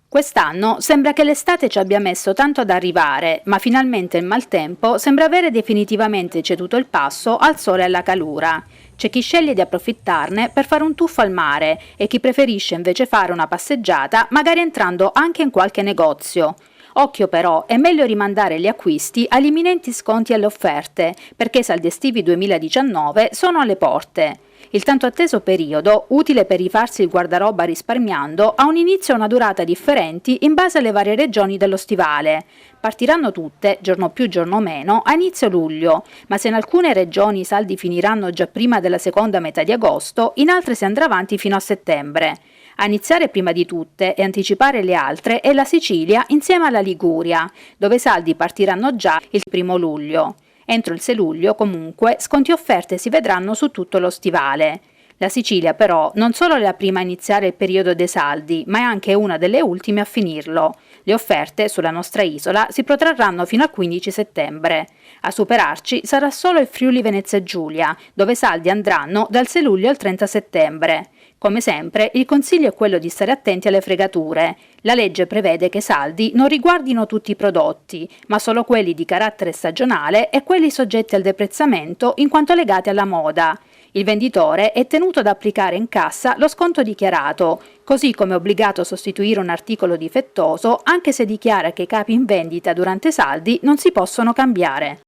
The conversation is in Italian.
Quest'anno sembra che l'estate ci abbia messo tanto ad arrivare, ma finalmente il maltempo sembra avere definitivamente ceduto il passo al sole e alla calura. C'è chi sceglie di approfittarne per fare un tuffo al mare e chi preferisce invece fare una passeggiata, magari entrando anche in qualche negozio. Occhio però, è meglio rimandare gli acquisti agli imminenti sconti e alle offerte, perché i saldi estivi 2019 sono alle porte. Il tanto atteso periodo, utile per rifarsi il guardaroba risparmiando, ha un inizio e una durata differenti in base alle varie regioni dello stivale. Partiranno tutte, giorno più giorno meno, a inizio luglio, ma se in alcune regioni i saldi finiranno già prima della seconda metà di agosto, in altre si andrà avanti fino a settembre. A iniziare prima di tutte e anticipare le altre è la Sicilia insieme alla Liguria, dove i saldi partiranno già il 1° luglio. Entro il 6 luglio, comunque, sconti e offerte si vedranno su tutto lo stivale. La Sicilia, però, non solo è la prima a iniziare il periodo dei saldi, ma è anche una delle ultime a finirlo. Le offerte sulla nostra isola si protrarranno fino al 15 settembre. A superarci sarà solo il Friuli Venezia Giulia, dove i saldi andranno dal 6 luglio al 30 settembre. Come sempre, il consiglio è quello di stare attenti alle fregature. La legge prevede che i saldi non riguardino tutti i prodotti, ma solo quelli di carattere stagionale e quelli soggetti al deprezzamento in quanto legati alla moda. Il venditore è tenuto ad applicare in cassa lo sconto dichiarato, così come è obbligato a sostituire un articolo difettoso anche se dichiara che i capi in vendita durante i saldi non si possono cambiare.